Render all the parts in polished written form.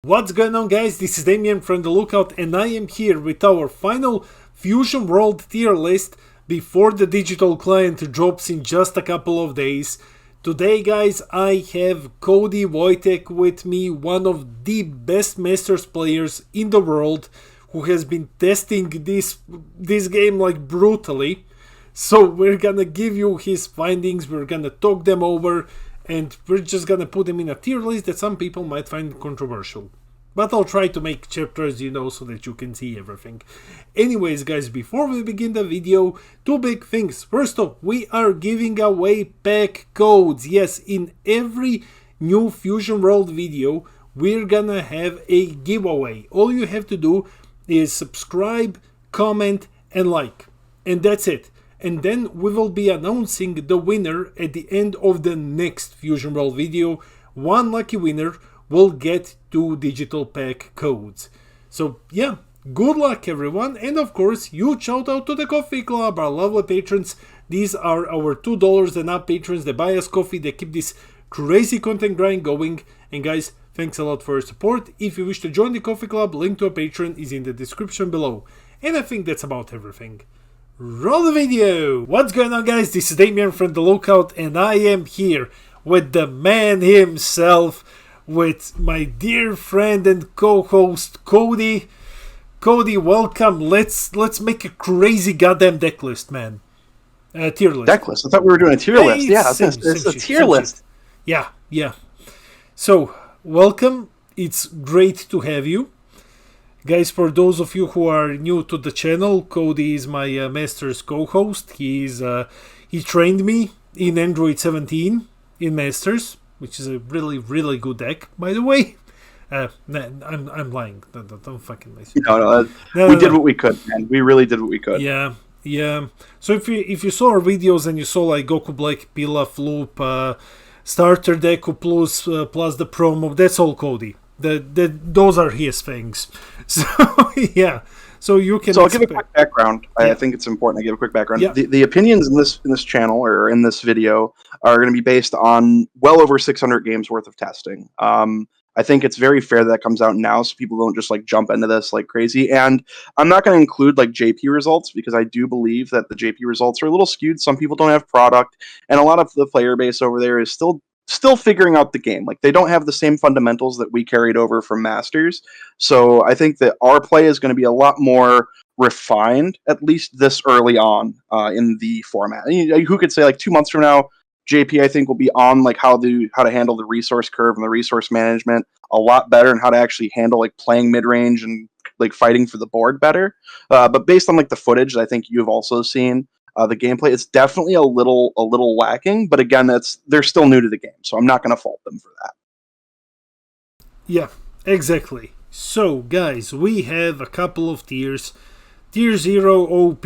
What's going on, guys? This is Damien from The Lookout, and I am here with our final Fusion World tier list before the digital client drops in just a couple of days. Today, guys, I have Cody Vojtech with me, one of the best Masters players in the world, who has been testing this game like brutally. So we're gonna give you his findings, we're gonna talk them over, and we're just gonna put them in a tier list that some people might find controversial. But I'll try to make chapters, so that you can see everything. Anyways, guys, before we begin the video, two big things. First off, we are giving away pack codes. Yes, in every new Fusion World video, we're gonna have a giveaway. All you have to do is subscribe, comment, and like. And that's it. And then we will be announcing the winner at the end of the next Fusion World video. One lucky winner will get 2 digital pack codes. So yeah, good luck everyone, and of course, huge shout out to the Coffee Club, our lovely patrons. These are our $2 and up patrons that buy us coffee, they keep this crazy content grind going. And guys, thanks a lot for your support. If you wish to join the Coffee Club, link to a patron is in the description below. And I think that's about everything. Roll the video! What's going on, guys? This is Damien from The Lookout, and I am here with the man himself, with my dear friend and co-host Cody. Cody, welcome. Let's make a crazy goddamn deck list, man. Tier list. Deck list? I thought we were doing a tier list. Yeah, it's a tier list. Yeah. So, welcome. It's great to have you. Guys, for those of you who are new to the channel, Cody is my Masters co-host. He trained me in Android 17 in Masters, which is a really, really good deck, by the way. I'm lying. Don't fucking mess. No, we did what we could, man. We really did what we could. Yeah. So if you saw our videos and you saw like Goku Black, Pilaf, Loop, Starter Deku plus the promo, that's all Cody. Those are his things. So yeah. So you can. So I'll give a quick background. Yeah. I think it's important to give a quick background. Yeah. The opinions in this channel or in this video are going to be based on well over 600 games worth of testing. I think it's very fair that comes out now, so people don't just like jump into this like crazy. And I'm not going to include like JP results because I do believe that the JP results are a little skewed. Some people don't have product, and a lot of the player base over there is still figuring out the game. Like, they don't have the same fundamentals that we carried over from Masters. So I think that our play is going to be a lot more refined, at least this early on in the format. Who could say like 2 months from now, JP I think will be on like how to handle the resource curve and the resource management a lot better, and how to actually handle like playing mid range and like fighting for the board better. But based on like the footage that I think you've also seen, the gameplay, it's definitely a little lacking, but again, they're still new to the game, so I'm not going to fault them for that. Yeah, exactly. So, guys, we have a couple of tiers. Tier 0 OP,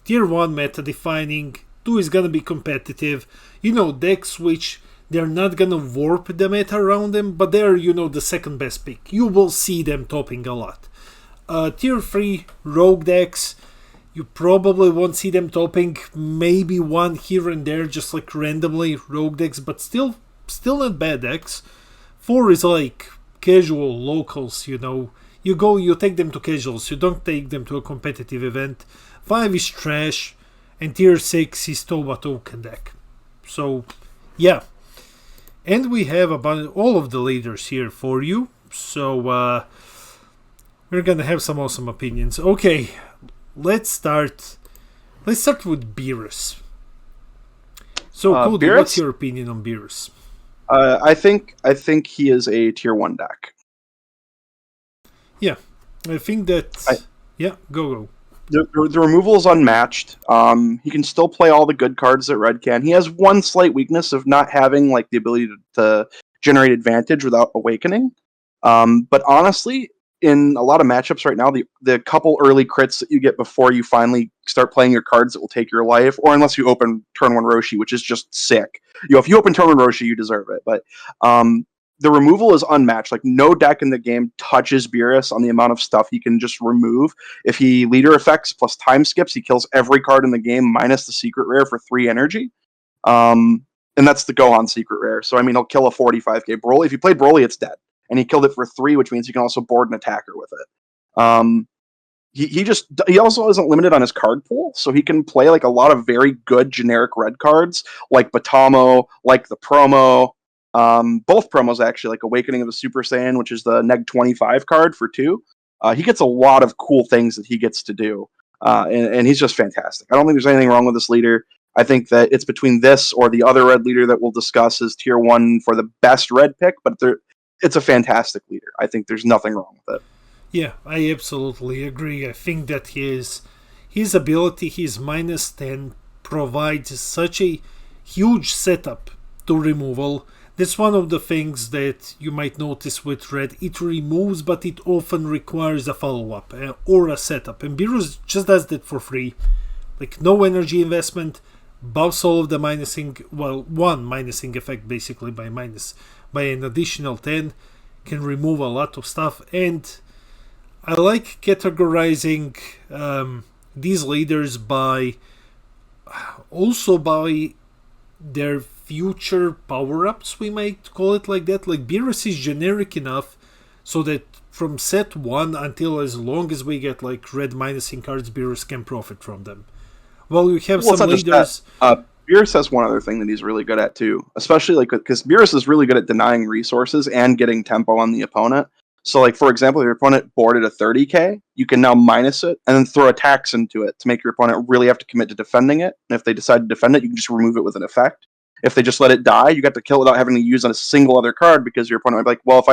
Tier 1 meta defining, 2 is going to be competitive. Decks which they're not going to warp the meta around them, but they're, the second best pick. You will see them topping a lot. Tier 3 rogue decks, you probably won't see them topping, maybe one here and there, just like randomly rogue decks, but still not bad decks. 4 is like casual locals, you take them to casuals, you don't take them to a competitive event. 5 is trash, and tier 6 is Toba token deck. So yeah, and we have about all of the leaders here for you, so we're gonna have some awesome opinions. Okay, let's start with Beerus. So Cody, Beerus? What's your opinion on Beerus? I think he is a tier 1 deck. Yeah, I think that go. The removal is unmatched. He can still play all the good cards that Red can. He has one slight weakness of not having like the ability to generate advantage without awakening. But honestly, in a lot of matchups right now, the couple early crits that you get before you finally start playing your cards that will take your life, or unless you open turn 1 Roshi, which is just sick. If you open turn 1 Roshi, you deserve it. But the removal is unmatched. Like, no deck in the game touches Beerus on the amount of stuff he can just remove. If he leader effects plus time skips, he kills every card in the game minus the secret rare for 3 energy. And that's the Gohan secret rare. So I mean, he'll kill a 45k Broly. If you play Broly, it's dead. and he killed it for 3, which means he can also board an attacker with it. He also isn't limited on his card pool, so he can play like a lot of very good generic red cards, like Batamo, like the promo, both promos actually, like Awakening of the Super Saiyan, which is the neg 25 card for 2. He gets a lot of cool things that he gets to do, and he's just fantastic. I don't think there's anything wrong with this leader. I think that it's between this or the other red leader that we'll discuss as tier 1 for the best red pick, but it's a fantastic leader. I think there's nothing wrong with it. Yeah, I absolutely agree. I think that his ability, his -10, provides such a huge setup to removal. That's one of the things that you might notice with red. It removes, but it often requires a follow-up or a setup. And Beerus just does that for free. Like, no energy investment, buffs all of the minusing, well, one minusing effect basically by an additional 10, can remove a lot of stuff. And I like categorizing these leaders by their future power-ups, we might call it like that. Like, Beerus is generic enough so that from set 1 until as long as we get like red minusing cards, Beerus can profit from them. Well, you have some leaders. Beerus has one other thing that he's really good at too, especially like because Beerus is really good at denying resources and getting tempo on the opponent. So, like, for example, if your opponent boarded a 30k, you can now minus it and then throw a tax into it to make your opponent really have to commit to defending it. And if they decide to defend it, you can just remove it with an effect. If they just let it die, you got to kill without having to use on a single other card because your opponent might be like, well,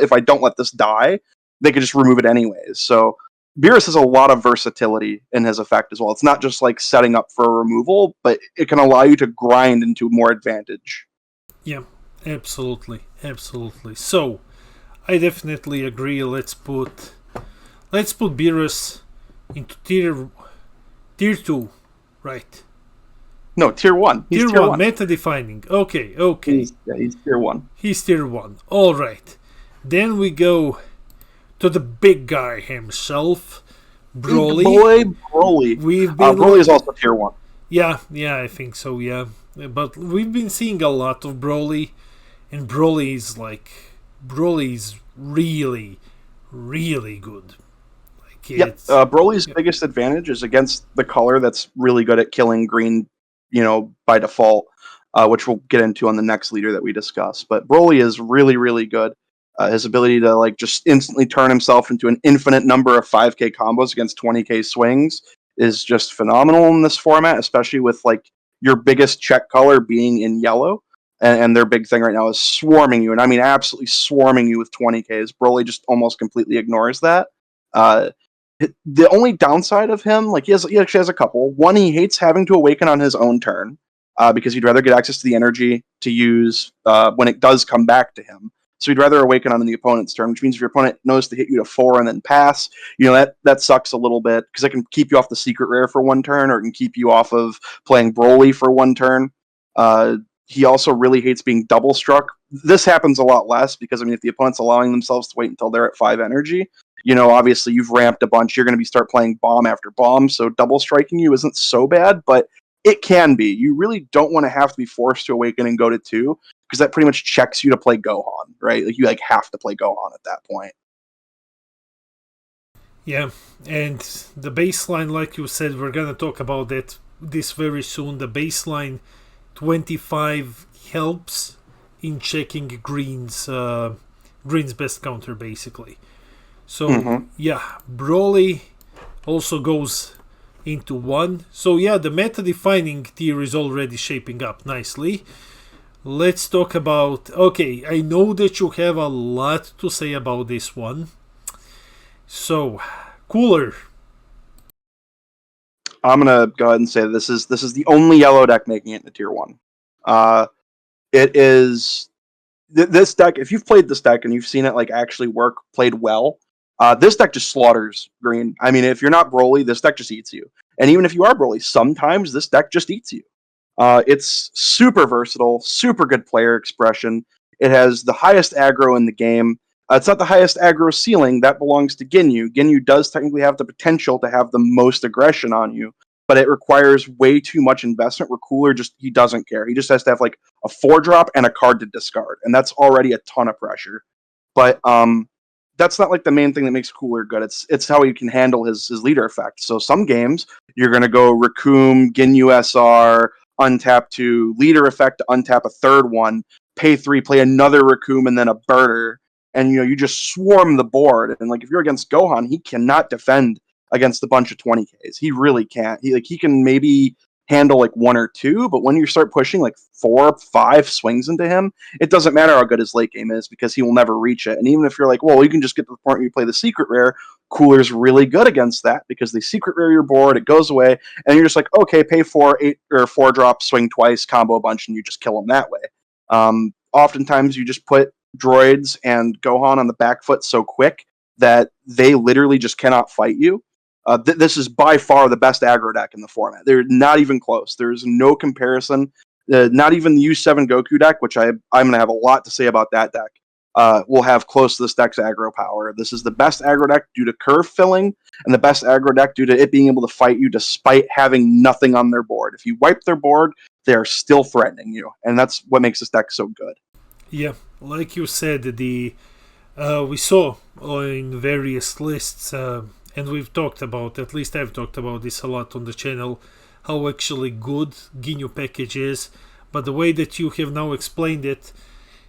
if I don't let this die, they could just remove it anyways. So Beerus has a lot of versatility in his effect as well. It's not just like setting up for a removal, but it can allow you to grind into more advantage. Yeah, absolutely. So, I definitely agree. Let's put Beerus into tier 2, right? No, tier 1. He's tier 1, meta defining. Okay. He's tier 1. He's tier 1. All right. Then we go to the big guy himself, Broly. Big boy Broly. Broly is also tier 1. Yeah, I think so. Yeah, but we've been seeing a lot of Broly, and Broly's really, really good. Broly's biggest advantage is against the color that's really good at killing green, by default, which we'll get into on the next leader that we discuss. But Broly is really, really good. His ability to like just instantly turn himself into an infinite number of 5k combos against 20k swings is just phenomenal in this format, especially with like your biggest check color being in yellow. And their big thing right now is swarming you, and I mean absolutely swarming you with 20Ks. Broly just almost completely ignores that. The only downside of him, like he actually has a couple. One, he hates having to awaken on his own turn because he'd rather get access to the energy to use when it does come back to him. So he'd rather awaken on the opponent's turn, which means if your opponent knows to hit you to 4 and then pass, that sucks a little bit because it can keep you off the secret rare for 1 turn, or it can keep you off of playing Broly for 1 turn. He also really hates being double struck. This happens a lot less because, if the opponent's allowing themselves to wait until they're at 5 energy, obviously you've ramped a bunch. You're going to start playing bomb after bomb, so double striking you isn't so bad, but it can be. You really don't want to have to be forced to awaken and go to 2 because that pretty much checks you to play Gohan, right? Like you have to play Gohan at that point. Yeah, and the baseline, like you said, we're going to talk about this very soon. The baseline 25 helps in checking Green's best counter, basically. So, yeah, Broly also goes into 1. So, yeah, the meta-defining tier is already shaping up nicely. Let's talk about... Okay, I know that you have a lot to say about this one. So, Cooler. I'm going to go ahead and say this is the only yellow deck making it into tier 1. It is this deck. If you've played this deck and you've seen it like actually work, played well, this deck just slaughters green. If you're not Broly, this deck just eats you. And even if you are Broly, sometimes this deck just eats you. It's super versatile, super good player expression. It has the highest aggro in the game. It's not the highest aggro ceiling. That belongs to Ginyu. Ginyu does technically have the potential to have the most aggression on you, but it requires way too much investment where Cooler he doesn't care. He just has to have like a 4-drop and a card to discard, and that's already a ton of pressure. but that's not like the main thing that makes Cooler good. It's how he can handle his leader effect. So some games you're gonna go Raccoon, Ginyu SR, untap 2, leader effect to untap a third one, pay 3, play another Raccoon and then a Birder, and you just swarm the board. And like if you're against Gohan, he cannot defend against a bunch of 20Ks. He really can't. He can maybe handle like 1 or 2, but when you start pushing like 4, 5 swings into him, it doesn't matter how good his late game is because he will never reach it. And even if you're like, well, you can just get to the point where you play the secret rare, Cooler's really good against that because they secret rare your board, it goes away, and you're just like, okay, pay 4, 8 or 4 drop, swing twice, combo a bunch, and you just kill him that way. Oftentimes you just put droids and Gohan on the back foot so quick that they literally just cannot fight you. This is by far the best aggro deck in the format. They're not even close. There's no comparison. Not even the U7 Goku deck, which I'm going to have a lot to say about that deck, will have close to this deck's aggro power. This is the best aggro deck due to curve filling, and the best aggro deck due to it being able to fight you despite having nothing on their board. If you wipe their board, they're still threatening you, and that's what makes this deck so good. Yeah, like you said, we saw in various lists, and we've talked about, at least I've talked about this a lot on the channel, how actually good Ginyu package is, but the way that you have now explained it,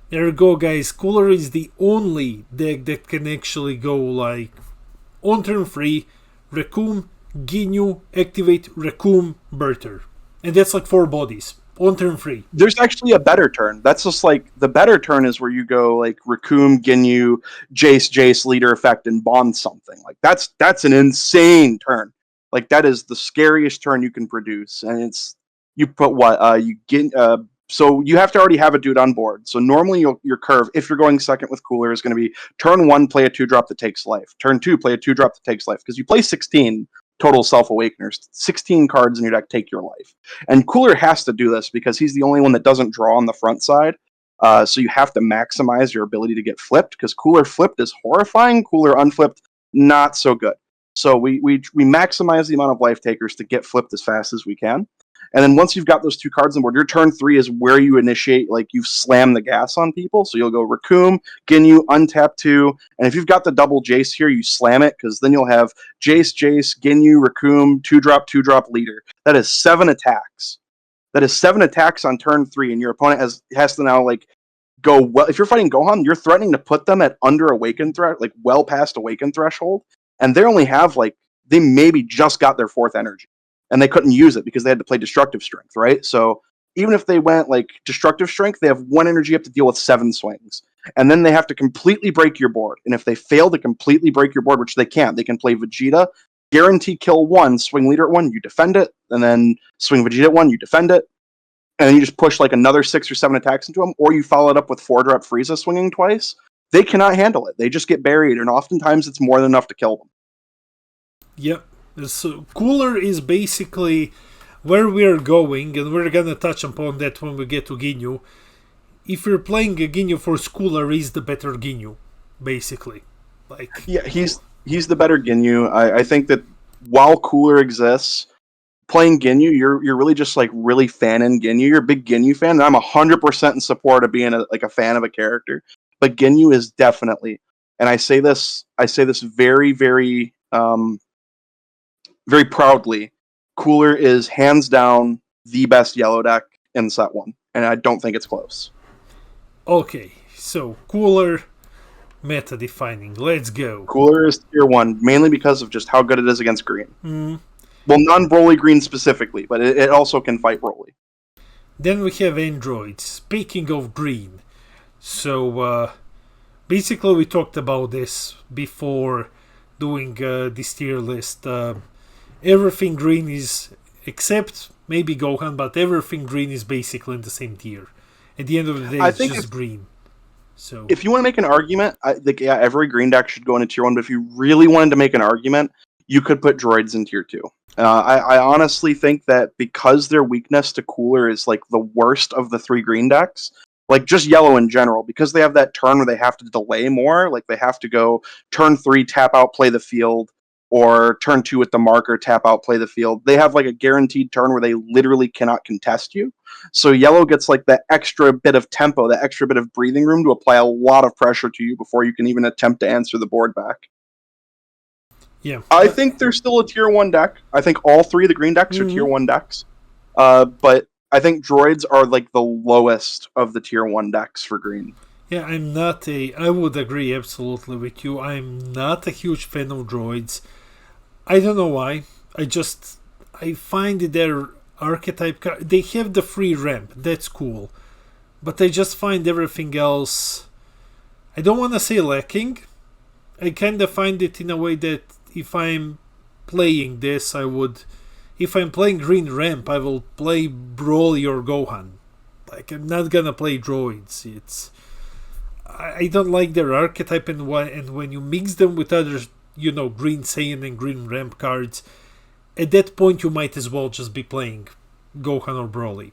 there you go guys, Cooler is the only deck that can actually go like, on turn 3, Raccoon, Ginyu, activate Raccoon, Birder. And that's like 4 bodies. On turn 3. There's actually a better turn. That's just like the better turn is where you go like Raccoon, Ginyu, Jace, leader effect, and bond something. Like that's an insane turn. Like that is the scariest turn you can produce. And it's you put what you get. So you have to already have a dude on board. So normally your curve, if you're going second with Cooler, is going to be turn 1, play a 2-drop that takes life. Turn 2, play a 2-drop that takes life. Because you play 16 total self-awakeners. 16 cards in your deck take your life. And Cooler has to do this because he's the only one that doesn't draw on the front side. So you have to maximize your ability to get flipped, because Cooler flipped is horrifying. Cooler unflipped, not so good. So we maximize the amount of life takers to get flipped as fast as we can. And then once you've got those 2 cards on board, your turn 3 is where you initiate, like you slam the gas on people. So you'll go Raccoon, Ginyu, untap 2. And if you've got the double Jace here, you slam it, because then you'll have Jace, Ginyu, Raccoon, 2-drop leader. That is 7 attacks. That is 7 attacks on turn 3, and your opponent has to now like go well. If you're fighting Gohan, you're threatening to put them at under awaken like well past awaken threshold, and they only have like they maybe just got their 4th energy. And they couldn't use it because they had to play Destructive Strength, right? So even if they went like Destructive Strength, they have 1 energy up to deal with 7 swings. And then they have to completely break your board. And if they fail to completely break your board, which they can't, they can play Vegeta, guarantee kill 1, swing leader at 1, you defend it, and then swing Vegeta at 1, you defend it. And then you just push like another 6 or 7 attacks into them, or you follow it up with 4-drop Frieza swinging twice. They cannot handle it. They just get buried, and oftentimes it's more than enough to kill them. Yep. So Cooler is basically where we're going, and we're gonna touch upon that when we get to Ginyu. If you're playing a Ginyu for Cooler, is the better Ginyu, basically. Like yeah, he's the better Ginyu. I think that while Cooler exists, playing Ginyu, you're really just like really fanning Ginyu. You're a big Ginyu fan, and I'm 100% in support of being a fan of a character. But Ginyu is definitely, and I say this very, very very proudly, Cooler is hands down the best yellow deck in set 1, and I don't think it's close. Okay, so Cooler, meta defining. Let's go. Cooler is tier 1, mainly because of just how good it is against green. Well, non-Broly green specifically, but it also can fight Broly. Then we have androids. Speaking of green, so basically we talked about this before doing this tier list. Everything green is, except maybe Gohan, but everything green is basically in the same tier. At the end of the day, it's just green. So if you want to make an argument, I think every green deck should go into tier 1, but if you really wanted to make an argument, you could put droids in tier 2. I honestly think that because their weakness to Cooler is like the worst of the 3 green decks, like just yellow in general, because they have that turn where they have to delay more, like they have to go turn 3, tap out, play the field, or turn 2 with the marker, tap out, play the field. They have like a guaranteed turn where they literally cannot contest you. So yellow gets like that extra bit of tempo, that extra bit of breathing room to apply a lot of pressure to you before you can even attempt to answer the board back. Yeah, I think they're still a tier 1 deck. I think all 3 of the green decks are tier 1 decks. But I think droids are like the lowest of the tier 1 decks for green. Yeah, I would agree absolutely with you. I'm not a huge fan of droids. I don't know why. I find their archetype, they have the free ramp, that's cool. But I just find everything else, I don't want to say lacking. I kind of find it in a way that if I'm playing this, if I'm playing green ramp, I will play Broly or Gohan. Like, I'm not gonna play droids. I don't like their archetype, and when you mix them with other, green Saiyan and green ramp cards, at that point you might as well just be playing Gohan or Broly.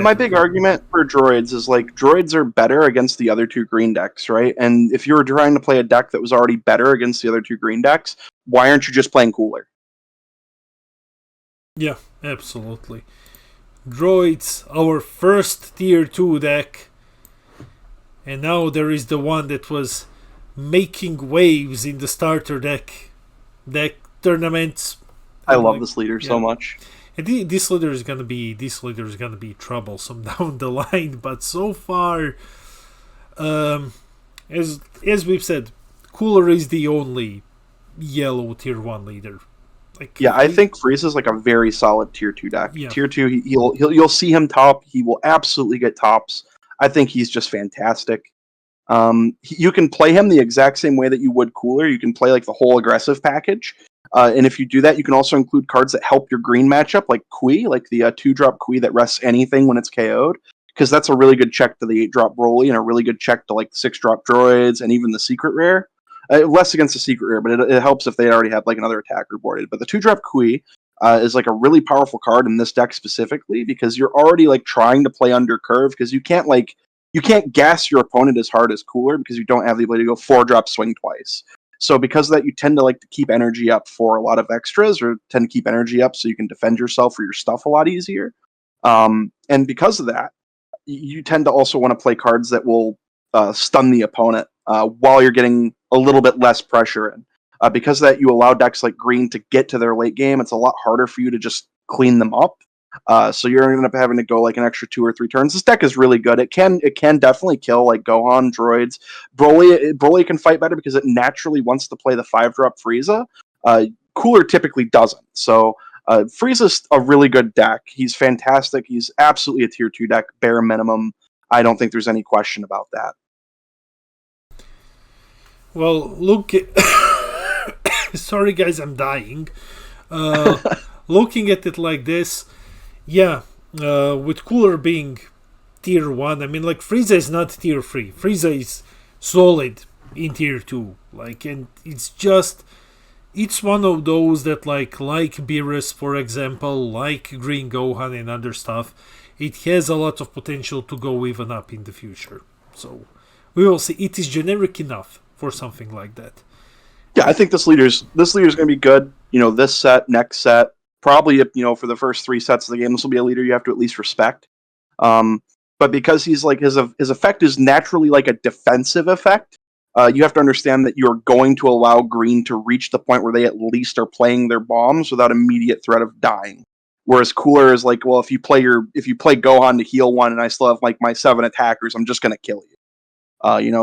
My big argument for droids is like droids are better against the other 2 green decks, right? And if you were trying to play a deck that was already better against the other 2 green decks, why aren't you just playing cooler? Yeah, absolutely. Droids, our first tier 2 deck. And now there is the one that was making waves in the starter deck tournaments. I love this leader so much. And this leader is gonna be troublesome down the line. But so far, as we've said, Cooler is the only yellow tier 1 leader. I think Frieza is like a very solid tier 2 deck. Yeah. Tier 2, you'll see him top. He will absolutely get tops. I think he's just fantastic. You can play him the exact same way that you would Cooler. You can play like the whole aggressive package. And if you do that, you can also include cards that help your green matchup, like Kui, like the 2-drop Kui that rests anything when it's KO'd. Because that's a really good check to the 8-drop Broly and a really good check to like the 6-drop droids and even the secret rare. Less against the secret rare, but it helps if they already have like another attacker boarded. But the 2-drop Kui is like a really powerful card in this deck specifically because you're already like trying to play under curve because you can't gas your opponent as hard as Cooler because you don't have the ability to go 4-drop swing twice. So because of that, you tend to like to keep energy up for a lot of extras or tend to keep energy up so you can defend yourself or your stuff a lot easier. And because of that, you tend to also want to play cards that will stun the opponent while you're getting a little bit less pressure in. Because of that, you allow decks like green to get to their late game. It's a lot harder for you to just clean them up. So you're going to end up having to go like an extra 2 or 3 turns. This deck is really good. It can definitely kill like Gohan, droids. Broly can fight better because it naturally wants to play the 5-drop Frieza. Cooler typically doesn't. So Frieza's a really good deck. He's fantastic. He's absolutely a tier 2 deck, bare minimum. I don't think there's any question about that. Well, look... Sorry guys, I'm dying. Looking at it like this, with Cooler being tier 1, I mean, like, Frieza is not tier 3. Frieza is solid in tier 2. Like, and it's one of those that, like Beerus, for example, like Green Gohan and other stuff, it has a lot of potential to go even up in the future. So, we will see. It is generic enough for something like that. Yeah, I think this leader's going to be good. This set, next set, probably for the first 3 sets of the game, this will be a leader you have to at least respect. But because he's like his effect is naturally like a defensive effect, you have to understand that you're going to allow green to reach the point where they at least are playing their bombs without immediate threat of dying. Whereas Cooler is like, well, if you play Gohan to heal 1 and I still have like my 7 attackers, I'm just going to kill you.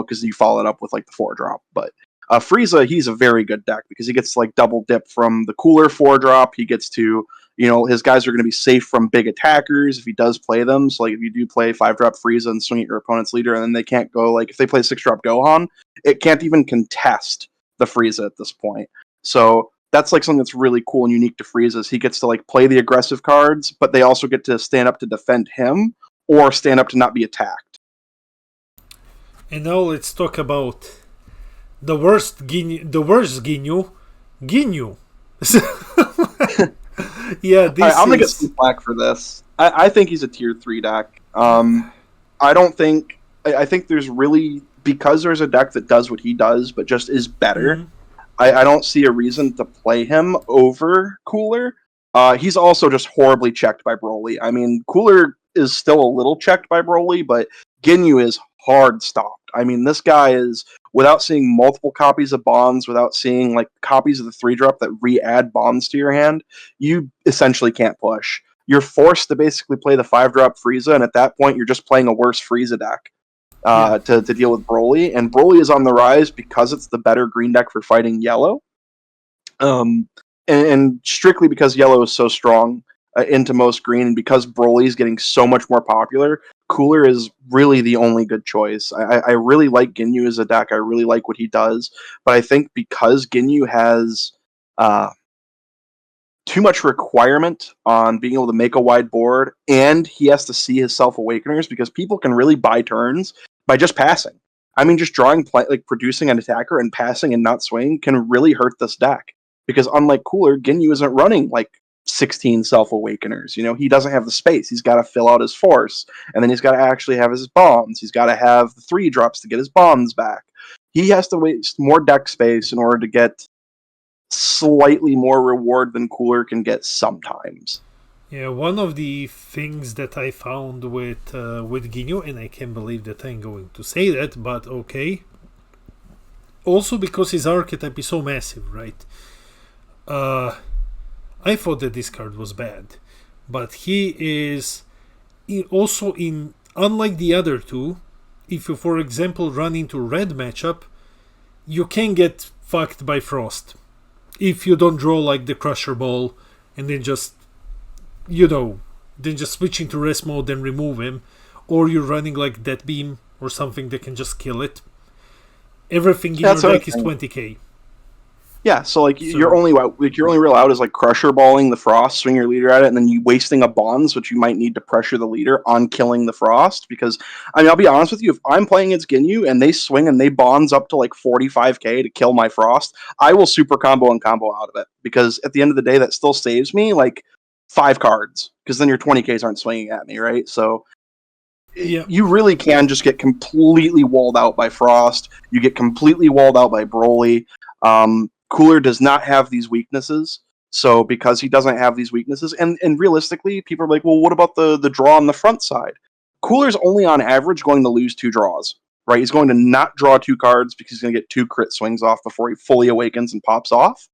Because you follow it up with like the 4-drop, but. Frieza, he's a very good deck because he gets to like double dip from the Cooler 4-drop. He gets to, his guys are going to be safe from big attackers if he does play them. So like if you do play 5-drop Frieza and swing at your opponent's leader, and then they can't go like if they play 6-drop Gohan, it can't even contest the Frieza at this point. So that's like something that's really cool and unique to Frieza is he gets to like play the aggressive cards, but they also get to stand up to defend him or stand up to not be attacked. And now let's talk about the worst Ginyu. Yeah, I'm gonna get some flack for this. I think he's a tier 3 deck. I think there's really, because there's a deck that does what he does, but just is better. I don't see a reason to play him over Cooler. He's also just horribly checked by Broly. I mean, Cooler is still a little checked by Broly, but Ginyu is hard stopped. I mean, this guy is, without seeing multiple copies of bonds, without seeing like copies of the 3-drop that re-add bonds to your hand, you essentially can't push. You're forced to basically play the 5-drop Frieza, and at that point, you're just playing a worse Frieza deck to deal with Broly. And Broly is on the rise because it's the better green deck for fighting yellow. And strictly because yellow is so strong into most green, and because Broly is getting so much more popular, Cooler is really the only good choice. I really like Ginyu as a deck. I really like what he does, but I think because Ginyu has too much requirement on being able to make a wide board, and he has to see his self-awakeners, because people can really buy turns by just passing. I mean, just drawing, like producing an attacker and passing and not swinging can really hurt this deck. Because unlike Cooler, Ginyu isn't running like 16 self-awakeners. You know, he doesn't have the space. He's got to fill out his force, and then he's got to actually have his bombs. He's got to have the 3-drops to get his bombs back. He has to waste more deck space in order to get slightly more reward than Cooler can get sometimes. Yeah, one of the things that I found with Ginyu, and I can't believe that I'm going to say that, but okay. Also because his archetype is so massive, right? I thought that this card was bad, but he is also in, unlike the other two, if you, for example, run into red matchup, you can get fucked by Frost. If you don't draw like the Crusher Ball and then just, then just switch into rest mode and remove him, or you're running like that beam or something that can just kill it. Everything in your deck is 20k. Yeah, so your only real out is like Crusher Balling the Frost, swing your leader at it, and then you wasting a bonds, which you might need to pressure the leader on killing the Frost. Because I mean, I'll be honest with you, if I'm playing against Ginyu and they swing and they bonds up to like 45k to kill my Frost, I will super combo and combo out of it. Because at the end of the day, that still saves me like 5 cards. Because then your 20ks aren't swinging at me, right? So you really can just get completely walled out by Frost. You get completely walled out by Broly. Cooler does not have these weaknesses, so because he doesn't have these weaknesses, and realistically, people are like, well, what about the draw on the front side? Cooler's only on average going to lose 2 draws, right? He's going to not draw 2 cards because he's going to get 2 crit swings off before he fully awakens and pops off.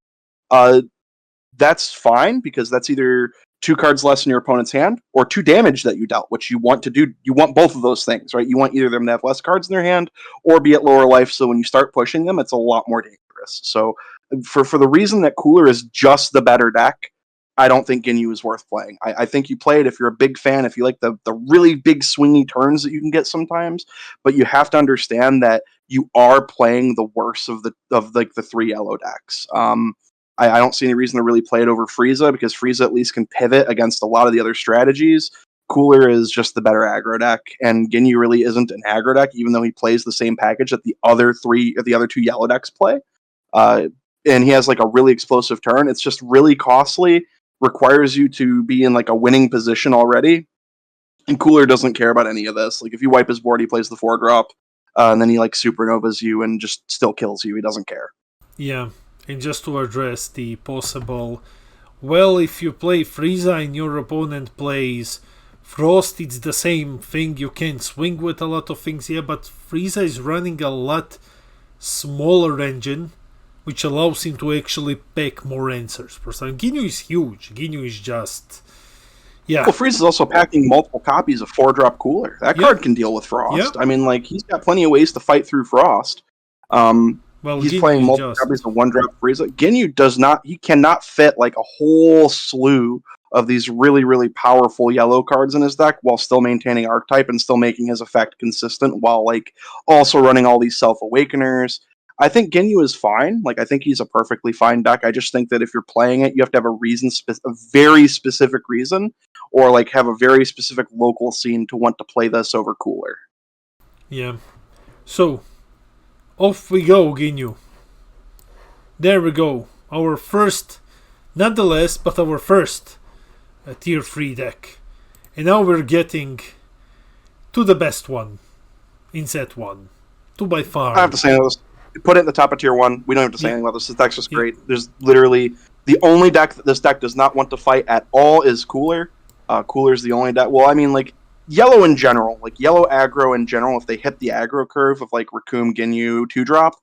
That's fine, because that's either 2 cards less in your opponent's hand or 2 damage that you dealt, which you want to do. You want both of those things, right? You want either them to have less cards in their hand or be at lower life, so when you start pushing them, it's a lot more dangerous. So for the reason that Cooler is just the better deck, I don't think Ginyu is worth playing. I think you play it if you're a big fan, if you like the really big swingy turns that you can get sometimes, but you have to understand that you are playing the worst of the 3 yellow decks. I don't see any reason to really play it over Frieza, because Frieza at least can pivot against a lot of the other strategies. Cooler is just the better aggro deck, and Ginyu really isn't an aggro deck, even though he plays the same package that the other 2 yellow decks play. And he has like a really explosive turn. It's just really costly, requires you to be in like a winning position already. And Cooler doesn't care about any of this. Like if you wipe his board, he plays the 4-drop, and then he like supernovas you and just still kills you. He doesn't care. Yeah, and just to address the possible, well, if you play Frieza and your opponent plays Frost, it's the same thing. You can swing with a lot of things, yeah, but Frieza is running a lot smaller engine, which allows him to actually pack more answers per time. Ginyu is huge. Ginyu is just... Yeah. Well, Freeze is also packing multiple copies of 4-drop Cooler. That card can deal with Frost. I mean, like, he's got plenty of ways to fight through Frost. Well, he's Ginyu playing multiple copies of 1-drop Frieza. Ginyu does not... He cannot fit, like, a whole slew of these really, really powerful yellow cards in his deck while still maintaining Archetype and still making his effect consistent while, like, also running all these Self-Awakeners. I think Ginyu is fine. Like, I think he's a perfectly fine deck. I just think that if you're playing it, you have to have a reason, a very specific reason, or like have a very specific local scene to want to play this over Cooler. Yeah. So, off we go, Ginyu. There we go. Our first, not the last, but our first tier 3 deck. And now we're getting to the best one in set 1. 2 by far. I have to say, put it in the top of tier 1. We don't have to say anything about this. This deck's just great. There's literally the only deck that this deck does not want to fight at all is Cooler. Cooler's the only deck. Well, I mean, like, yellow in general, like yellow aggro in general, if they hit the aggro curve of like Raccoon, Ginyu, 2-drop,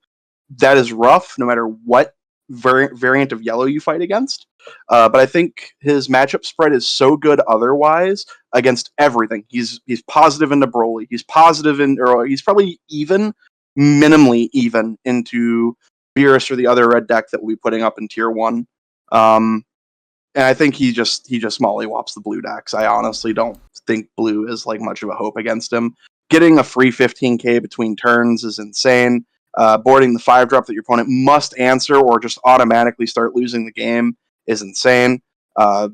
that is rough no matter what variant of yellow you fight against. But I think his matchup spread is so good otherwise against everything. He's positive into Broly. He's positive in, or he's probably even, minimally even into Beerus or the other red deck that we'll be putting up in tier 1. And I think he just mollywops the blue decks. I honestly don't think blue is like much of a hope against him. Getting a free 15k between turns is insane. Boarding the 5-drop that your opponent must answer or just automatically start losing the game is insane. The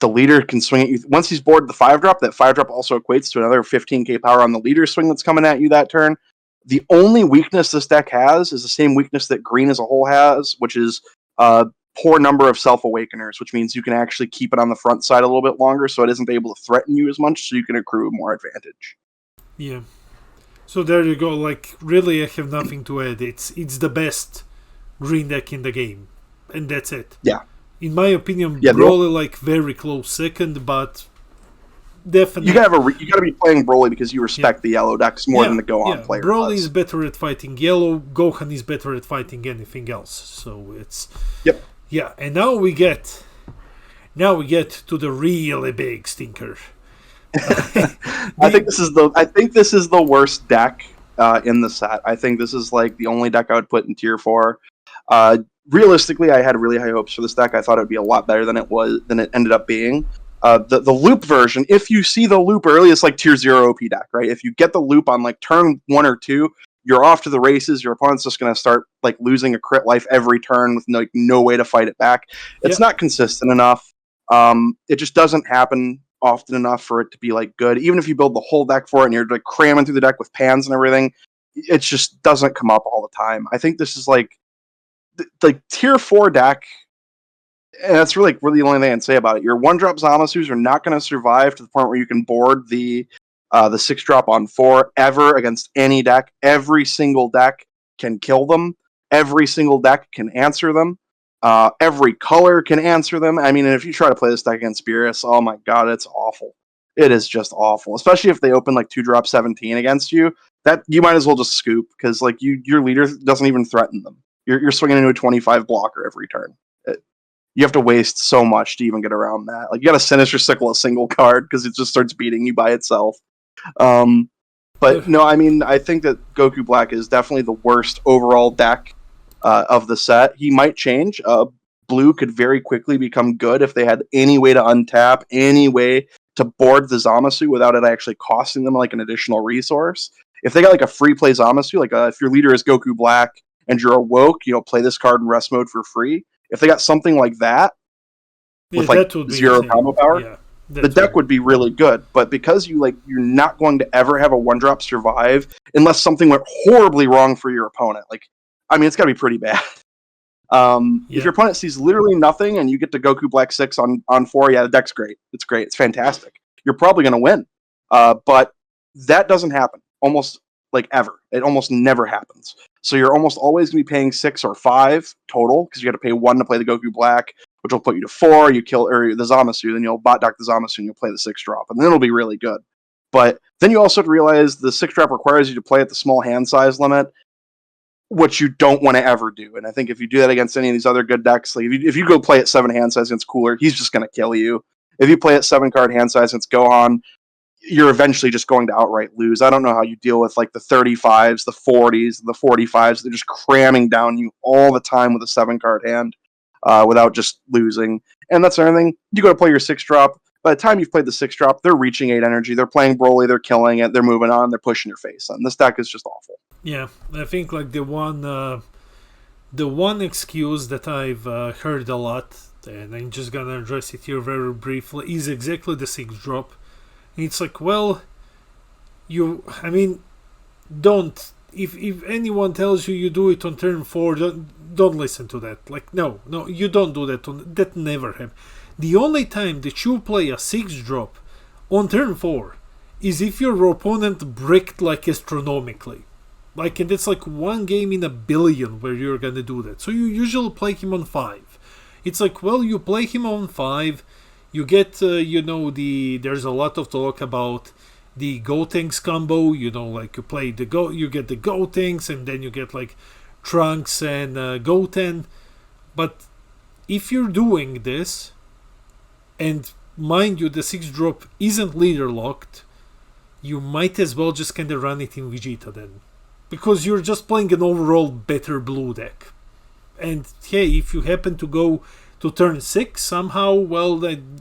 leader can swing at you. Once he's boarded the 5-drop, that 5-drop also equates to another 15k power on the leader's swing that's coming at you that turn. The only weakness this deck has is the same weakness that green as a whole has, which is poor number of self-awakeners, which means you can actually keep it on the front side a little bit longer so it isn't able to threaten you as much, so you can accrue more advantage. Yeah. So there you go. Like, really, I have nothing to add. It's the best green deck in the game, and that's it. Yeah. In my opinion, Broly like very close second, but definitely you gotta be playing Broly because you respect the yellow decks more than the Gohan player. Broly is better at fighting yellow. Gohan is better at fighting anything else. So it's yeah. And now we get to the really big stinker. I think this is the worst deck in the set. I think this is like the only deck I would put in tier 4. Realistically, I had really high hopes for this deck. I thought it would be a lot better than it ended up being. The loop version, if you see the loop early, it's like tier 0 OP deck, right? If you get the loop on like turn 1 or 2, you're off to the races. Your opponent's just going to start like losing a crit life every turn with no way to fight it back. It's not consistent enough. It just doesn't happen often enough for it to be like good. Even if you build the whole deck for it and you're like cramming through the deck with pans and everything, it just doesn't come up all the time. I think this is like tier 4 deck, and that's really the only thing I can say about it. Your 1-drop Zamasus are not going to survive to the point where you can board the 6-drop on 4 ever against any deck. Every single deck can kill them. Every single deck can answer them. Every color can answer them. I mean, if you try to play this deck against Beerus, oh my god, it's awful. It is just awful. Especially if they open like 2-drop 17 against you. That you might as well just scoop because like your leader doesn't even threaten them. You're swinging into a 25 blocker every turn. You have to waste so much to even get around that. Like you got to Sinister Sickle a single card because it just starts beating you by itself. But no, I mean, I think that Goku Black is definitely the worst overall deck of the set. He might change. Blue could very quickly become good if they had any way to untap, any way to board the Zamasu without it actually costing them like an additional resource. If they got like a free play Zamasu, like if your leader is Goku Black and you're awoke, play this card in rest mode for free. If they got something like that with like 0 combo power, the deck would be really good. But because you're not going to ever have a 1-drop survive unless something went horribly wrong for your opponent. Like, I mean, it's got to be pretty bad. If your opponent sees literally nothing and you get to Goku Black 6 on 4, the deck's great. It's great. It's fantastic. You're probably going to win. But that doesn't happen almost like ever. It almost never happens. So you're almost always going to be paying 6 or 5 total because you got to pay 1 to play the Goku Black, which will put you to 4. You kill the Zamasu, then you'll bot dock the Zamasu and you'll play the 6-drop, and then it'll be really good. But then you also have to realize the 6-drop requires you to play at the small hand size limit, which you don't want to ever do. And I think if you do that against any of these other good decks, like if you go play at 7 hand size against Cooler, he's just going to kill you. If you play at 7 card hand size against Gohan, you're eventually just going to outright lose. I don't know how you deal with like the 35s, the 40s, the 45s. They're just cramming down you all the time with a 7-card hand without just losing. And that's another thing. You go to play your 6-drop. By the time you've played the 6-drop, they're reaching 8 energy. They're playing Broly. They're killing it. They're moving on. They're pushing your face. And this deck is just awful. Yeah, I think like the one excuse that I've heard a lot, and I'm just gonna address it here very briefly, is exactly the 6-drop. It's like, well, don't. If anyone tells you do it on turn 4, don't listen to that. Like, no, you don't do that. That never happens. The only time that you play a 6-drop on turn 4 is if your opponent bricked like astronomically. Like, and it's like one game in a billion where you're gonna do that. So you usually play him on 5. It's like, well, you play him on 5, you get, there's a lot of talk about the Gotenks combo, like you play you get the Gotenks, and then you get like Trunks and Goten. But if you're doing this, and mind you, the 6-drop isn't leader locked, you might as well just kind of run it in Vegeta then. Because you're just playing an overall better blue deck. And hey, if you happen to go to turn 6 somehow, well,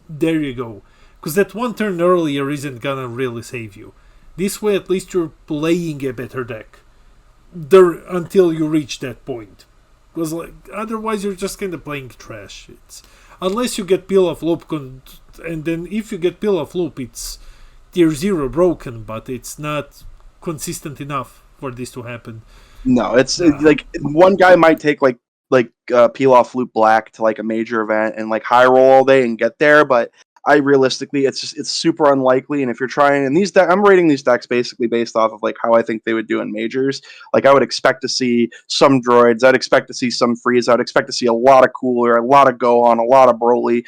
there you go. Because that one turn earlier isn't gonna really save you. This way, at least you're playing a better deck until you reach that point. Because otherwise, you're just kind of playing trash. Unless you get Pilaf Loop, and then if you get Pilaf Loop, it's tier 0 broken, but it's not consistent enough for this to happen. No, it's like one guy might take peel off Loop Black to like a major event and like high roll all day and get there, but realistically it's super unlikely. And if you're trying, and I'm rating these decks basically based off of like how I think they would do in majors. Like I would expect to see some droids, I'd expect to see some freeze, I'd expect to see a lot of Cooler, a lot of Gohan, a lot of Broly,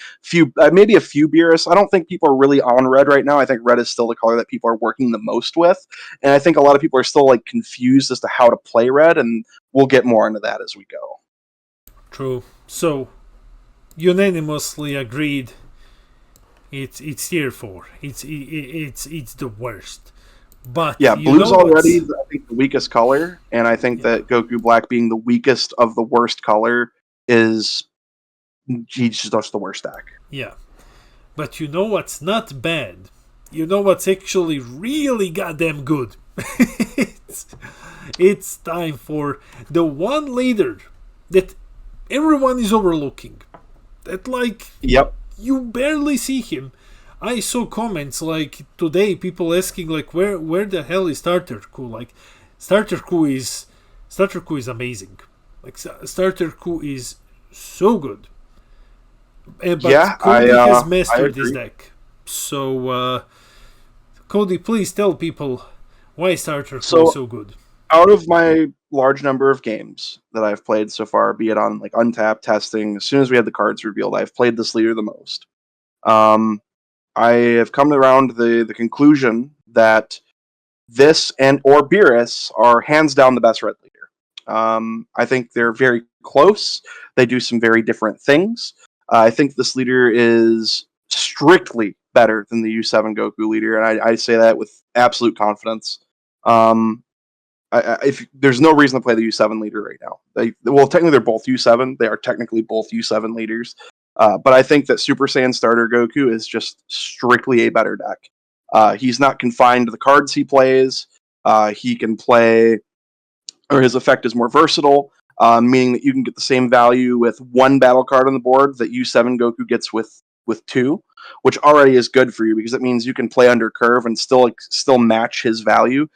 maybe a few Beerus. I don't think people are really on red right now. I think red is still the color that people are working the most with, and I think a lot of people are still like confused as to how to play red, and we'll get more into that as we go. True. So unanimously agreed. It's tier 4. It's the worst. But yeah, blue's already I think the weakest color, and I think that Goku Black being the weakest of the worst color he's just the worst deck. Yeah, but you know what's not bad? You know what's actually really goddamn good? It's time for the one leader that everyone is overlooking. That yep. You barely see him. I saw comments like today, people asking like where the hell is Starter Coup? Like Starter Coup is amazing. Like Starter Coup is so good. But Cody has mastered this deck. So Cody, please tell people why Starter Coup is so good. Out of my large number of games that I've played so far, be it on like Untapped testing, as soon as we had the cards revealed, I've played this leader the most. I have come around the conclusion that this or Beerus are hands down the best red leader. I think they're very close. They do some very different things. I think this leader is strictly better than the U7 Goku leader, and I say that with absolute confidence. If there's no reason to play the U7 leader right now. Technically they're both U7. They are technically both U7 leaders. But I think that Super Saiyan Starter Goku is just strictly a better deck. He's not confined to the cards he plays. He can play, or his effect is more versatile, meaning that you can get the same value with one battle card on the board that U7 Goku gets with 2, which already is good for you because it means you can play under curve and still match his value.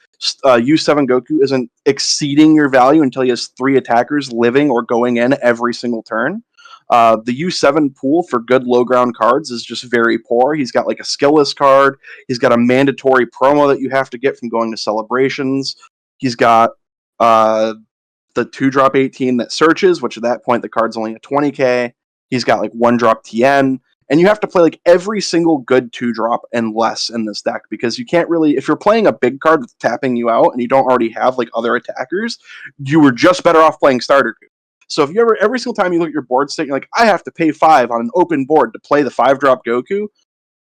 U7 Goku isn't exceeding your value until he has 3 attackers living or going in every single turn. The U7 pool for good low ground cards is just very poor. He's got like a skillless card. He's got a mandatory promo that you have to get from going to celebrations. He's got the 2-drop 18 that searches, which at that point the card's only a 20k. He's got like 1-drop TN. And you have to play like every single good 2-drop and less in this deck because you can't really, if you're playing a big card that's tapping you out and you don't already have like other attackers, you were just better off playing Starter Coup. So if you every single time you look at your board state, you're like, I have to pay 5 on an open board to play the 5-drop Goku,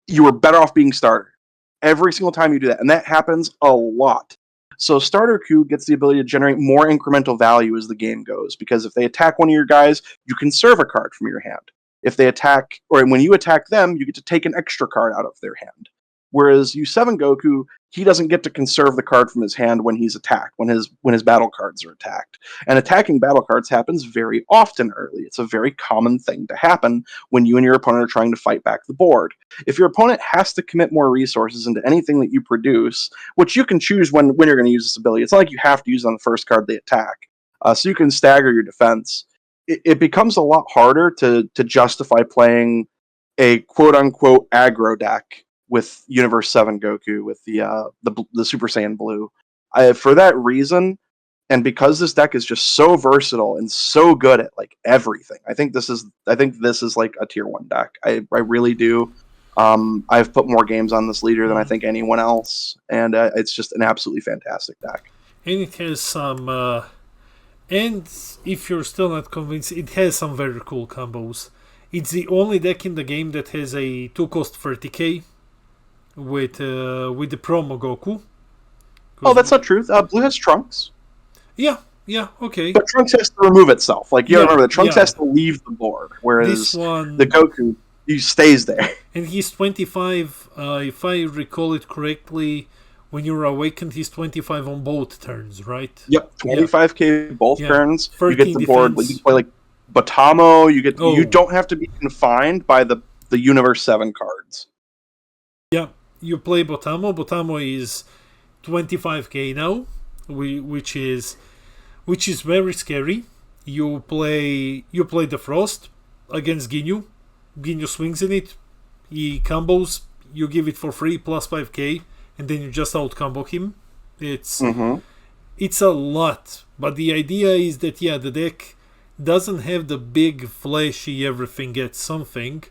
you were better off being starter. Every single time you do that. And that happens a lot. So Starter Coup gets the ability to generate more incremental value as the game goes, because if they attack one of your guys, you conserve a card from your hand. If they attack, or when you attack them, you get to take an extra card out of their hand. Whereas U7 Goku, he doesn't get to conserve the card from his hand when he's attacked, when his battle cards are attacked. And attacking battle cards happens very often early. It's a very common thing to happen when you and your opponent are trying to fight back the board. If your opponent has to commit more resources into anything that you produce, which you can choose when you're going to use this ability, it's not like you have to use it on the first card they attack. So you can stagger your defense. It becomes a lot harder to justify playing a quote-unquote aggro deck with Universe 7 Goku, with the Super Saiyan Blue. For that reason, And because this deck is just so versatile and so good at like everything, I think this is like a tier 1 deck. I really do. I've put more games on this leader than I think anyone else, and it's just an absolutely fantastic deck. And it has some, and if you're still not convinced, it has some very cool combos. It's the only deck in the game that has a 2-cost 30k with the promo Goku. Oh, that's not true. Blue has Trunks. Yeah, okay. But Trunks has to remove itself. Like, you remember that Trunks has to leave the board, whereas the Goku, he stays there. And he's 25, if I recall it correctly, when you're awakened, he's 25 on both turns, right? Yep, 25k both turns. You get the board. Defense. You play like Batamo. You don't have to be confined by the Universe 7 cards. Yeah, you play Batamo. Batamo is 25k now, which is very scary. You play the Frost against Ginyu. Ginyu swings in it. He combos. You give it for free plus 5k. And then you just out combo him. It's a lot, but the idea is that the deck doesn't have the big flashy everything gets something.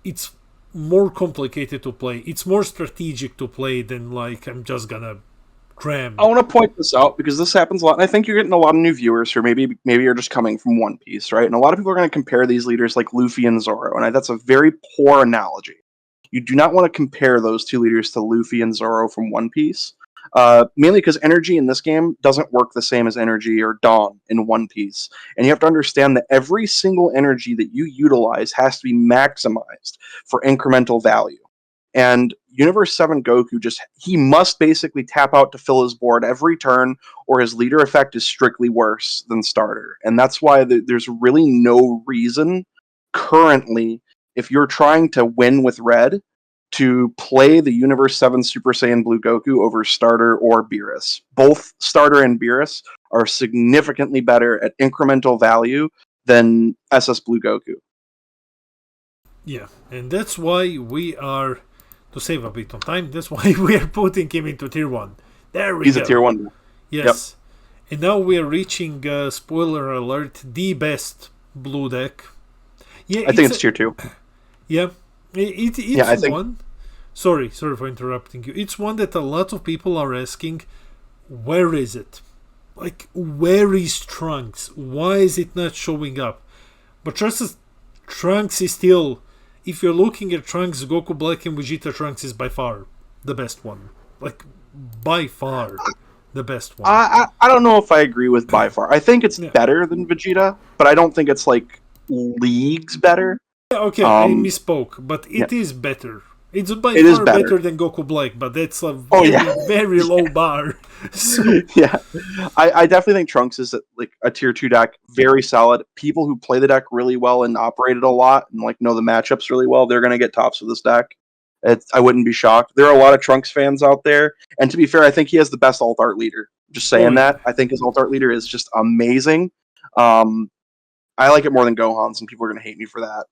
It's more complicated to play. It's more strategic to play than like I'm just gonna cram. I want to point this out because this happens a lot, and I think you're getting a lot of new viewers who maybe you're just coming from One Piece, right? And a lot of people are going to compare these leaders like Luffy and Zoro, and that's a very poor analogy. You do not want to compare those two leaders to Luffy and Zoro from One Piece, mainly because energy in this game doesn't work the same as energy or Dawn in One Piece. And you have to understand that every single energy that you utilize has to be maximized for incremental value. And Universe 7 Goku he must basically tap out to fill his board every turn, or his leader effect is strictly worse than starter. And that's why there's really no reason currently, if you're trying to win with red, to play the Universe 7 Super Saiyan Blue Goku over starter or Beerus. Both starter and Beerus are significantly better at incremental value than SS Blue Goku. Yeah, and that's why we are, to save a bit of time, that's why we are putting him into tier 1. There we go. He's a tier 1. Yes. Yep. And now we are reaching, spoiler alert, the best blue deck. Yeah, I think it's tier 2. Yeah, it's one. Sorry for interrupting you. It's one that a lot of people are asking, where is it? Like, where is Trunks? Why is it not showing up? But Trunks is still, if you're looking at Trunks, Goku Black and Vegeta Trunks is by far the best one. Like, by far the best one. I don't know if I agree with by far. I think it's better than Vegeta, but I don't think it's like leagues better. Okay, I misspoke, but it is better. It's by far better than Goku Black, but that's a very low bar. Yeah, I definitely think Trunks is like a tier 2 deck, very solid. People who play the deck really well and operate it a lot and like know the matchups really well, they're going to get tops with this deck. I wouldn't be shocked. There are a lot of Trunks fans out there, and to be fair, I think he has the best alt art leader. Just saying that, I think his alt art leader is just amazing. I like it more than Gohan's, and people are going to hate me for that.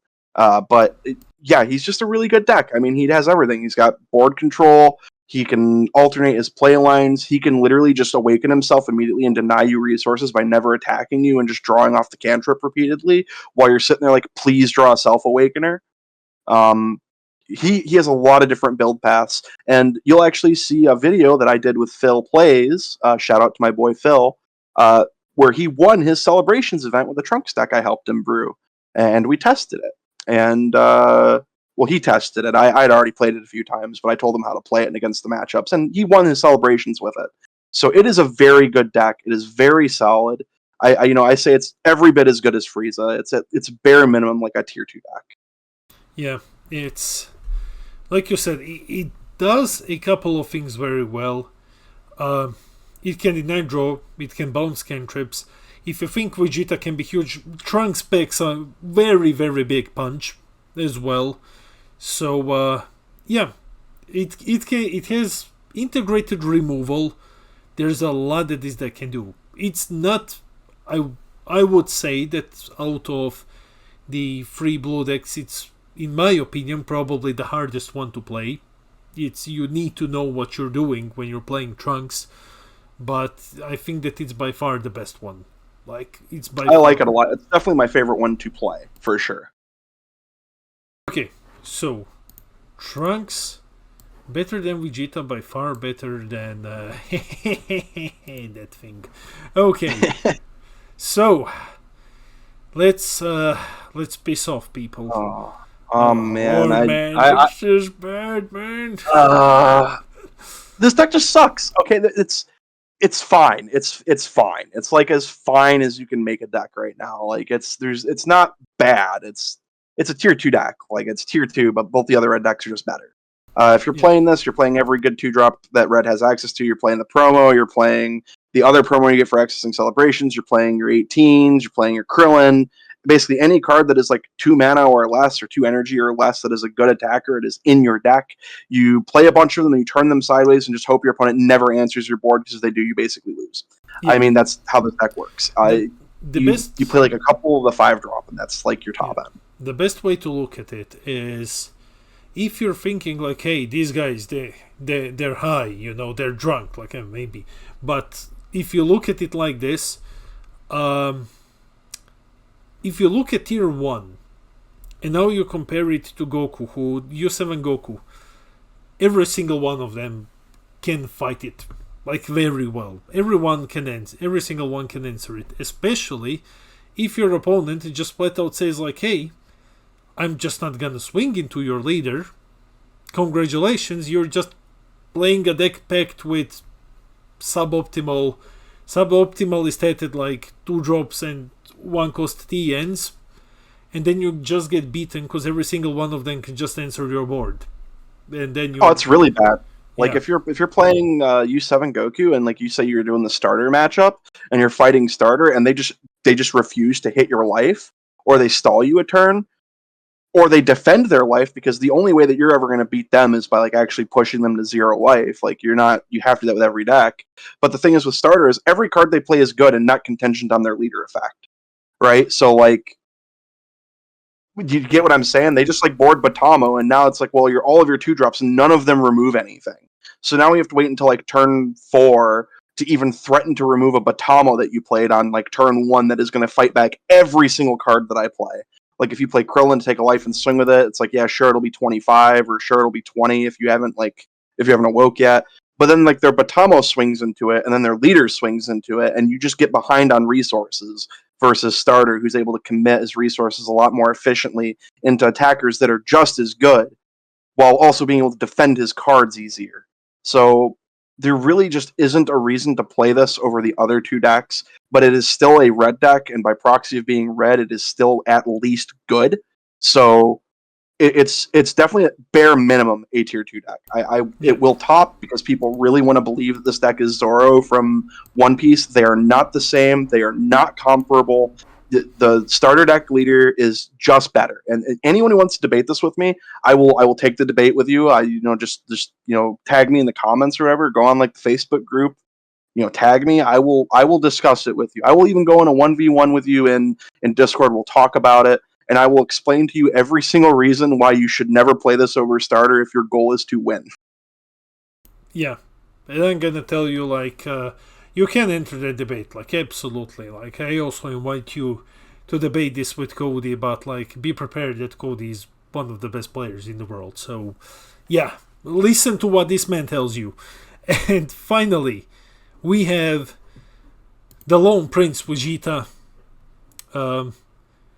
But he's just a really good deck. I mean, he has everything. He's got board control. He can alternate his play lines. He can literally just awaken himself immediately and deny you resources by never attacking you and just drawing off the cantrip repeatedly while you're sitting there like, please draw a self-awakener. He has a lot of different build paths, and you'll actually see a video that I did with Phil Plays, shout out to my boy Phil, where he won his Celebrations event with a Trunks deck I helped him brew, and we tested it. And, he tested it. I'd already played it a few times, but I told him how to play it against the matchups, and he won his Celebrations with it. So it is a very good deck. It is very solid. I say it's every bit as good as Frieza. It's bare minimum like a tier 2 deck. Yeah, it's like you said, it does a couple of things very well. It can deny draw, it can bounce cantrips. If you think Vegeta can be huge, Trunks packs a very, very big punch as well. So, it has integrated removal. There's a lot that this deck can do. It's not, I would say that out of the free blue decks, it's, in my opinion, probably the hardest one to play. You need to know what you're doing when you're playing Trunks. but I think that it's by far the best one. Like, it's by I like it a lot. It's definitely my favorite one to play, for sure. Okay, so Trunks, better than Vegeta, by far better than that thing. Okay, so let's piss off people. Oh man, this is bad, man. This deck just sucks. Okay, it's fine. It's fine. It's like as fine as you can make a deck right now. Like it's not bad. It's a tier 2 deck. Like it's tier 2, but both the other red decks are just better. If you're playing this, you're playing every good 2-drop that red has access to. You're playing the promo. You're playing the other promo you get for accessing celebrations. You're playing your 18s. You're playing your Krillin. Basically, any card that is like 2 mana or less, or 2 energy or less, that is a good attacker, it is in your deck. You play a bunch of them and you turn them sideways and just hope your opponent never answers your board, because if they do, you basically lose. Yeah. I mean, that's how this deck works. You play like a couple of the 5-drop, and that's like your top end. The best way to look at it is, if you're thinking like, hey, these guys, they're high, you know, they're drunk, like maybe. But if you look at it like this, if you look at tier 1, and now you compare it to Goku, who U7 Goku, every single one of them can fight it like very well. Every single one can answer it, especially if your opponent just flat out says like, hey, I'm just not gonna swing into your leader. Congratulations, you're just playing a deck packed with suboptimal is stated like 2 drops and 1 cost TNs, and then you just get beaten because every single one of them can just answer your board. And then it's really bad. Like if you're playing U7 Goku, and like you say you're doing the starter matchup and you're fighting starter, and they just refuse to hit your life, or they stall you a turn, or they defend their life, because the only way that you're ever going to beat them is by like actually pushing them to 0 life. Like you have to do that with every deck. But the thing is with starters, every card they play is good and not contingent on their leader effect, right? So like, you get what I'm saying? They just like board Batamo, and now it's like, well, all of your 2-drops, and none of them remove anything. So now we have to wait until like turn 4 to even threaten to remove a Batamo that you played on like turn 1 that is going to fight back every single card that I play. Like if you play Krillin to take a life and swing with it, it's like, yeah, sure, it'll be 25, or sure, it'll be 20 if you haven't awoke yet. But then like their Batamo swings into it, and then their leader swings into it, and you just get behind on resources, versus starter, who's able to commit his resources a lot more efficiently into attackers that are just as good, while also being able to defend his cards easier. So there really just isn't a reason to play this over the other 2 decks, but it is still a red deck, and by proxy of being red, it is still at least good. So it's definitely at bare minimum a tier 2 deck. It will top, because people really want to believe that this deck is Zoro from One Piece. They are not the same. They are not comparable. The starter deck leader is just better. And anyone who wants to debate this with me, I will take the debate with you. Just tag me in the comments or whatever. Go on like the Facebook group. Tag me. I will discuss it with you. I will even go in a 1v1 with you in Discord. We'll talk about it. And I will explain to you every single reason why you should never play this over starter if your goal is to win. Yeah. And I'm going to tell you, like, you can enter the debate, like, absolutely. Like, I also invite you to debate this with Cody, but, like, be prepared that Cody is one of the best players in the world. So, yeah, listen to what this man tells you. And finally, we have the Lone Prince Vegeta.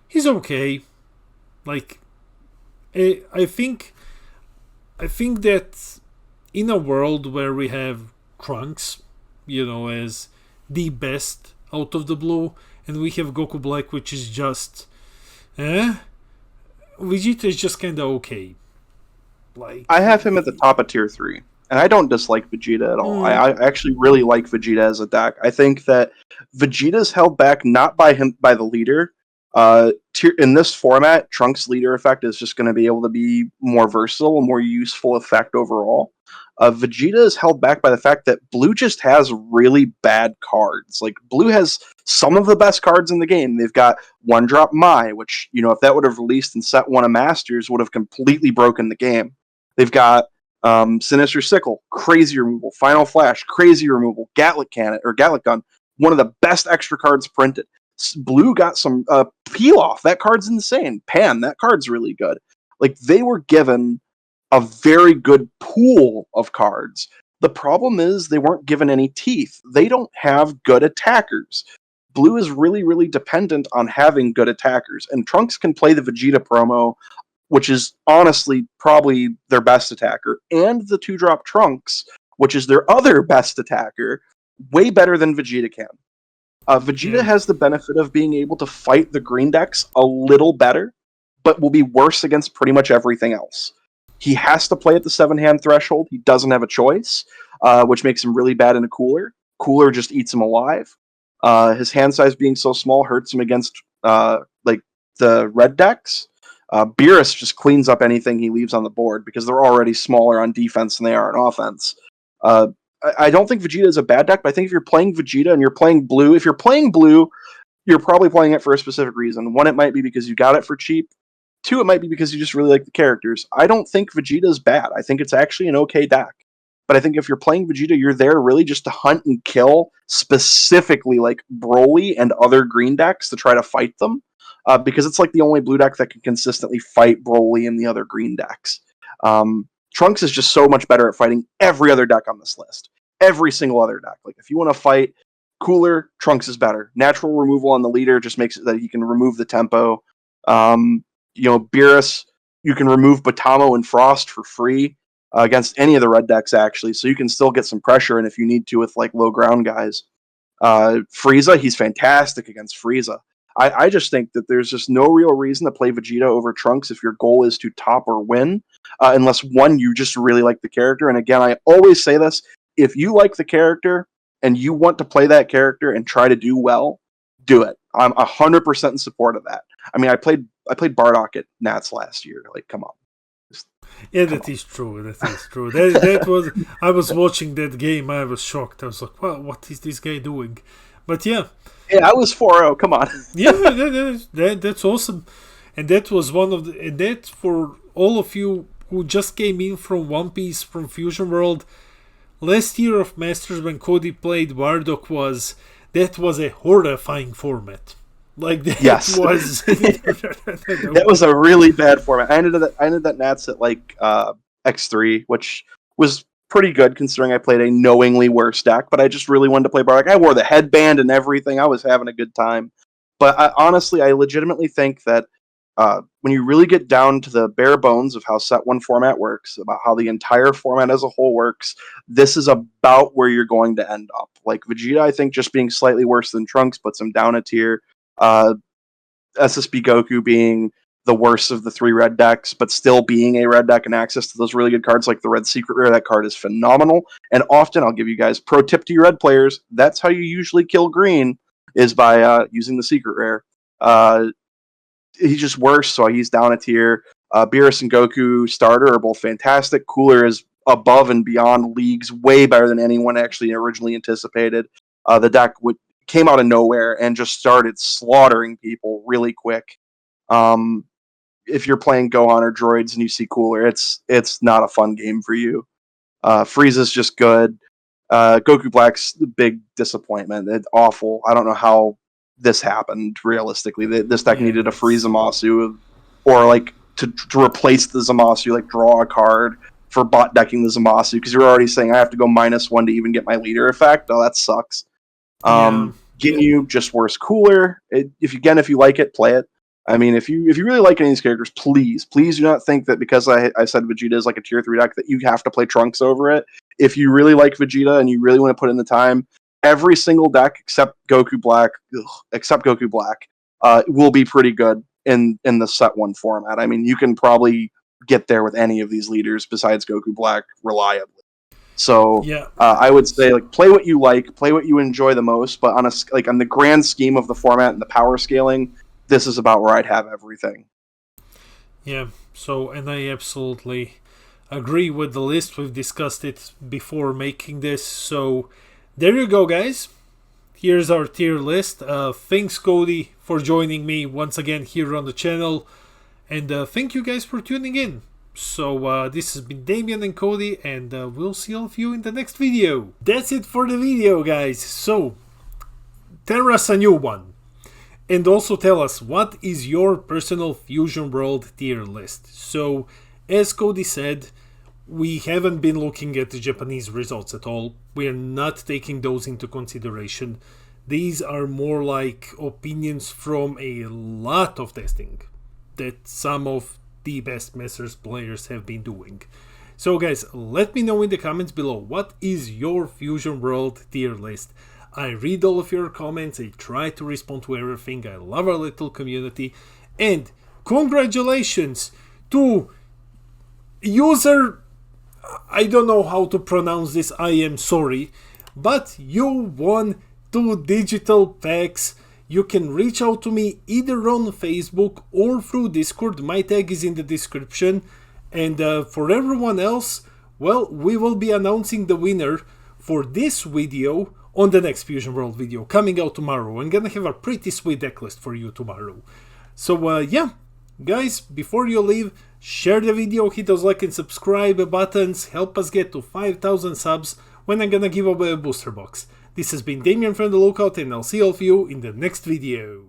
He's okay. Like, I think that in a world where we have Trunks, as the best out of the blue, and we have Goku Black, which is just, Vegeta is just kind of okay. Like, I have him at the top of tier 3. And I don't dislike Vegeta at all. I actually really like Vegeta as a deck. I think that Vegeta's held back not by the leader. In this format, Trunks' leader effect is just going to be able to be more versatile, a more useful effect overall. Vegeta is held back by the fact that Blue just has really bad cards. Like, Blue has some of the best cards in the game. They've got 1-drop Mai, which, if that would have released in set 1 of Masters, would have completely broken the game. They've got Sinister Sickle, crazy removal. Final Flash, crazy removal. Gatlic Cannon or Gatlic Gun, one of the best extra cards printed. Blue got some Peel Off. That card's insane. Pan, that card's really good. Like, they were given a very good pool of cards. The problem is they weren't given any teeth. They don't have good attackers. Blue is really, really dependent on having good attackers, and Trunks can play the Vegeta promo, which is honestly probably their best attacker, and the 2-drop Trunks, which is their other best attacker, way better than Vegeta can. Vegeta has the benefit of being able to fight the green decks a little better, but will be worse against pretty much everything else. He has to play at the 7-hand threshold. He doesn't have a choice, which makes him really bad in a Cooler. Cooler just eats him alive. His hand size being so small hurts him against like the red decks. Beerus just cleans up anything he leaves on the board because they're already smaller on defense than they are on offense. I don't think Vegeta is a bad deck, but I think if you're playing Vegeta and you're playing blue, if you're playing blue, you're probably playing it for a specific reason. One, it might be because you got it for cheap. Two, it might be because you just really like the characters. I don't think Vegeta is bad. I think it's actually an okay deck. But I think if you're playing Vegeta, you're there really just to hunt and kill specifically like Broly and other green decks to try to fight them. Because it's like the only blue deck that can consistently fight Broly and the other green decks. Trunks is just so much better at fighting every other deck on this list. Every single other deck. Like, if you want to fight Cooler, Trunks is better. Natural removal on the leader just makes it that he can remove the tempo. Beerus, you can remove Batamo and Frost for free against any of the red decks, actually, so you can still get some pressure in if you need to with, like, low ground guys. Frieza, he's fantastic against Frieza. I just think that there's just no real reason to play Vegeta over Trunks if your goal is to top or win, unless, one, you just really like the character. And again, I always say this, if you like the character and you want to play that character and try to do well, do it. I'm 100% in support of that. I mean, I played Bardock at Nats last year. Like, come on. That is true. That was. I was watching that game. I was shocked. I was like, "Well, what is this guy doing?" But yeah, I was 4-0. Come on. That's awesome. And that was one of the. And that, for all of you who just came in from One Piece, from Fusion World, last year of Masters when Cody played Bardock was a horrifying format. Like, that was that was a really bad format. I ended that Nats at like X3, which was pretty good considering I played a knowingly worse deck, but I just really wanted to play Bardock. I wore the headband and everything. I was having a good time. But honestly, I legitimately think that when you really get down to the bare bones of how Set 1 format works, about how the entire format as a whole works, this is about where you're going to end up. Like, Vegeta, I think, just being slightly worse than Trunks puts him down a tier. SSB Goku being the worst of the 3 red decks, but still being a red deck and access to those really good cards like the Red Secret Rare. That card is phenomenal. And often, I'll give you guys pro tip to you red players, that's how you usually kill green, is by using the Secret Rare. He's just worse, so he's down a tier. Beerus and Goku starter are both fantastic. Cooler is above and beyond leagues, way better than anyone actually originally anticipated. The deck came out of nowhere and just started slaughtering people really quick. If you're playing Gohan or Droids and you see Cooler, it's not a fun game for you. Frieza's just good. Goku Black's the big disappointment. It's awful. I don't know how this happened realistically. This deck needed a free Zamasu, or like to replace the Zamasu, like draw a card for bot decking the Zamasu, because you're already saying I have to go -1 to even get my leader effect. Oh, that sucks. Ginyu, just worse. Cooler. If you like it, play it. I mean, if you really like any of these characters, please do not think that because I said Vegeta is like a tier 3 deck that you have to play Trunks over it. If you really like Vegeta and you really want to put in the time, every single deck except Goku Black will be pretty good in the Set 1 format. I mean, you can probably get there with any of these leaders besides Goku Black reliably. So I would say, like, play what you like, play what you enjoy the most, but on the grand scheme of the format and the power scaling, this is about where I'd have everything. Yeah, so, and I absolutely agree with the list. We've discussed it before making this, so there you go, guys. Here's our tier list. Thanks, Cody, for joining me once again here on the channel, and thank you guys for tuning in. So this has been Damien and Cody, and we'll see all of you in the next video. That's it for the video, guys. So tell us a new one. And also tell us, what is your personal Fusion World tier list? So, as Cody said, we haven't been looking at the Japanese results at all. We are not taking those into consideration. These are more like opinions from a lot of testing that some of the best Masters players have been doing. So guys, let me know in the comments below, what is your Fusion World tier list? I read all of your comments, I try to respond to everything, I love our little community, and congratulations to user, I don't know how to pronounce this, I am sorry, but you won 2 digital packs. You can reach out to me either on Facebook or through Discord, my tag is in the description, and for everyone else, well, we will be announcing the winner for this video on the next Fusion World video, coming out tomorrow. I'm gonna have a pretty sweet deck list for you tomorrow. So yeah, guys, before you leave, share the video, hit those like and subscribe buttons, help us get to 5,000 subs when I'm gonna give away a booster box. This has been Damien from The Lookout, and I'll see all of you in the next video.